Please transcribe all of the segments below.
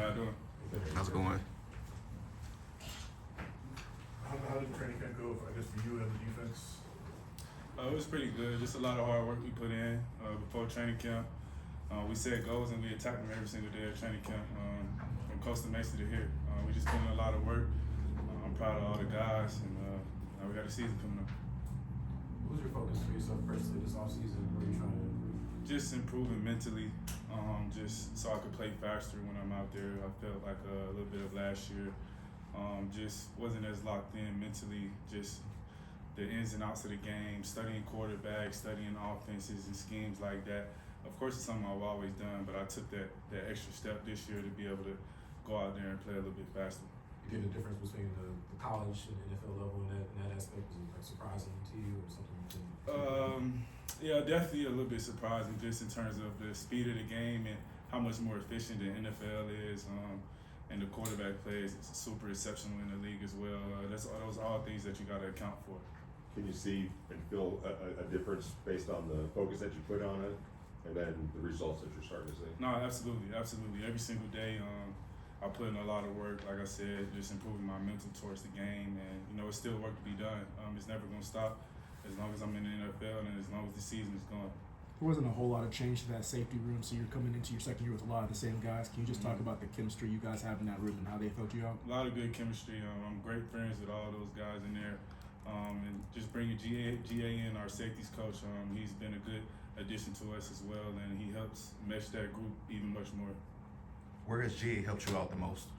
y'all doing? How's it going? How did training camp go, I guess, for you and the defense? It was pretty good. Just a lot of hard work we put in before training camp. We set goals and we attacked them every single day at training camp, from Costa Mesa to here. We just put in a lot of work. I'm proud of all the guys, and now we got a season coming up. What was your focus for yourself personally this offseason? What are you trying to improve? Just improving mentally, just so I could play faster when I'm out there. I felt like a little bit of last year. Just wasn't as locked in mentally, just the ins and outs of the game, studying quarterbacks, studying offenses and schemes like that. Of course, it's something I've always done, but I took that extra step this year to be able to go out there and play a little bit faster. You get the difference between the college and the NFL level in that aspect? Was it like surprising to you or something you didn't? Yeah, definitely a little bit surprising just in terms of the speed of the game and how much more efficient the NFL is. And the quarterback play is super exceptional in the league as well. Those are all things that you got to account for. Can you see and feel a difference based on the focus that you put on it and then the results that you're starting to see? No, absolutely. Every single day, I put in a lot of work. Like I said, just improving my mental towards the game, and it's still work to be done. It's never gonna stop as long as I'm in the NFL and as long as the season is going. There wasn't a whole lot of change to that safety room, so you're coming into your second year with a lot of the same guys. Can you just talk about the chemistry you guys have in that room and how they felt you out? A lot of good chemistry. I'm great friends with all those guys in there. And just bringing GA in, our safeties coach, he's been a good addition to us as well, and he helps mesh that group even much more. Where has GA helped you out the most?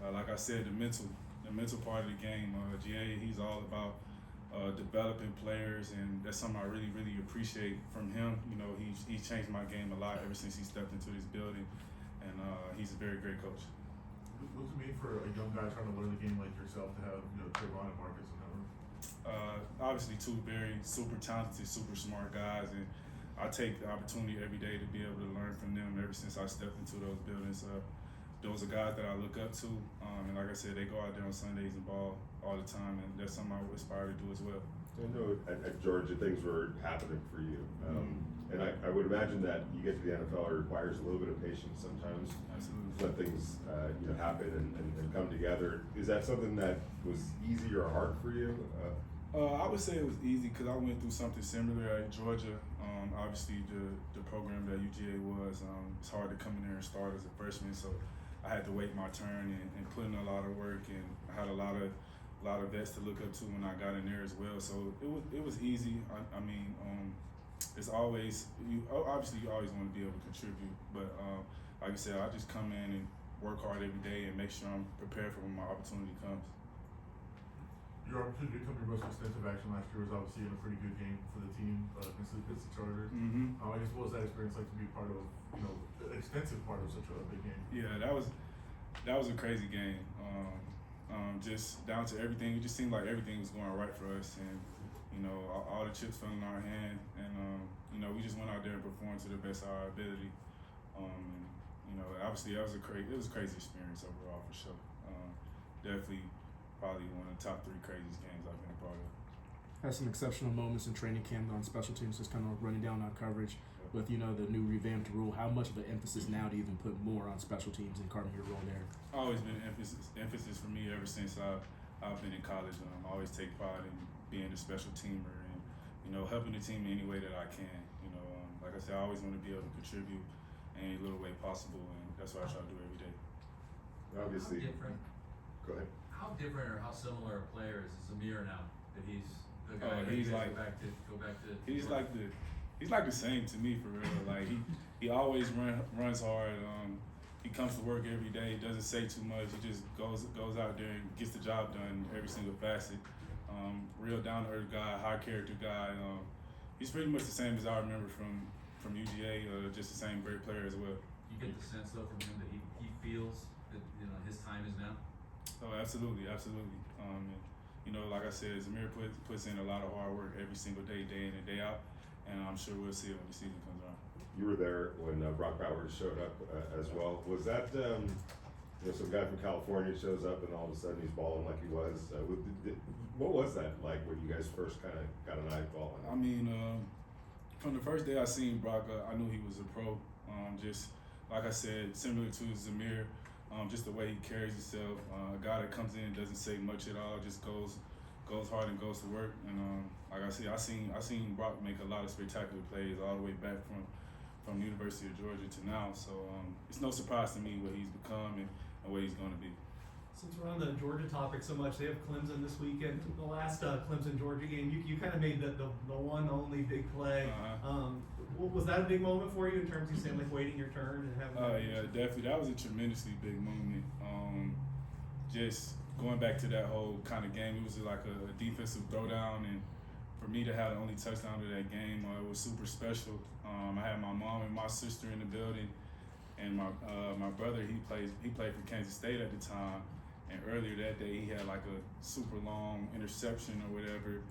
Like I said, the mental part of the game. GA, he's all about developing players, and that's something I really, really appreciate from him. He's changed my game a lot ever since he stepped into this building, and he's a very great coach. What does it mean for a young guy trying to learn the game like yourself to have Trayvon and Marcus in that room? Obviously, two very super talented, super smart guys, and I take the opportunity every day to be able to learn from them. Ever since I stepped into those buildings, those are guys that I look up to, and like I said, they go out there on Sundays and ball all the time, and that's something I would aspire to do as well. I know at Georgia things were happening for you, and I would imagine that you get to the NFL, it requires a little bit of patience sometimes. Absolutely. To let things happen and come together. Is that something that was easy or hard for you? I would say it was easy because I went through something similar at Georgia. Obviously, the program that UGA was, it's hard to come in there and start as a freshman, so I had to wait my turn and put in a lot of work, and I had a lot of vets to look up to when I got in there as well. So it was easy. I mean, it's always you always want to be able to contribute, but like I said, I just come in and work hard every day and make sure I'm prepared for when my opportunity comes. Your opportunity to become your most extensive action last year was obviously in a pretty good game for the team against the Chargers. I guess what was that experience like to be part of, an extensive part of such a big game? Yeah, that was a crazy game. Just down to everything. It just seemed like everything was going right for us, and all the chips fell in our hand, and we just went out there and performed to the best of our ability. Obviously it was a crazy experience overall for sure. Definitely. Probably one of the top 3 craziest games I've been a part of. Had some exceptional moments in training camp on special teams, just kind of running down our coverage with the new revamped rule. How much of an emphasis now to even put more on special teams and carving your role there? Always been emphasis for me ever since I've been in college. I always take pride in being a special teamer and helping the team in any way that I can. Like I said, I always want to be able to contribute in any little way possible, and that's what I try to do every day. Obviously. How different? Go ahead. How different or how similar a player is Zamir now that he's the guy he's like go back to he's like the same to me for real. Like he always runs hard. He comes to work every day. Doesn't say too much. He just goes out there and gets the job done every single facet. Real down to earth guy, high character guy. He's pretty much the same as I remember from UGA. Just the same great player as well. You get the sense though from him that he feels that his time is now. Oh, absolutely. Like I said, Zamir puts in a lot of hard work every single day, day in and day out, and I'm sure we'll see it when the season comes around. You were there when Brock Bowers showed up as well. Was that some guy from California shows up and all of a sudden he's balling like he was? What was that like when you guys first kind of got an eyeball on him? I mean, from the first day I seen Brock, I knew he was a pro. Just like I said, similar to Zamir, just the way he carries himself. A guy that comes in and doesn't say much at all, just goes hard and goes to work. And like I said, I seen Brock make a lot of spectacular plays all the way back from the University of Georgia to now. So it's no surprise to me what he's become and what he's going to be. Since we're on the Georgia topic so much, they have Clemson this weekend. The last Clemson-Georgia game, you kind of made the one only big play. Was that a big moment for you in terms of saying like waiting your turn and having? Yeah, definitely. That was a tremendously big moment. Just going back to that whole kind of game, it was like a defensive throwdown, and for me to have the only touchdown of that game, it was super special. I had my mom and my sister in the building, and my brother he played for Kansas State at the time. And earlier that day, he had like a super long interception or whatever.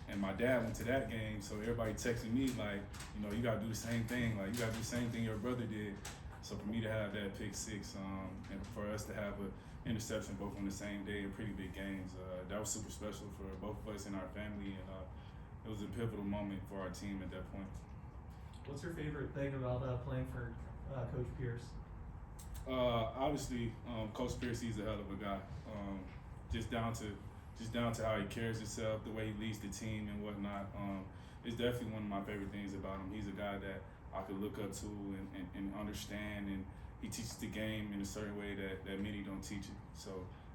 And my dad went to that game, so everybody texted me like, you know, you gotta do the same thing. Like, you gotta do the same thing your brother did. So for me to have that pick six, and for us to have an interception both on the same day in pretty big games, that was super special for both of us and our family. And it was a pivotal moment for our team at that point. What's your favorite thing about playing for Coach Pierce? Obviously, Coach Pierce, he's a hell of a guy. Just down to how he carries himself, the way he leads the team and whatnot. It's definitely one of my favorite things about him. He's a guy that I could look up to and understand, and he teaches the game in a certain way that many don't teach it. So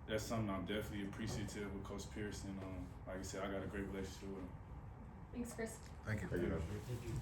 that's something I'm definitely appreciative of Coach Pierce, and like I said, I got a great relationship with him. Thanks, Chris. Thank you. Thank you.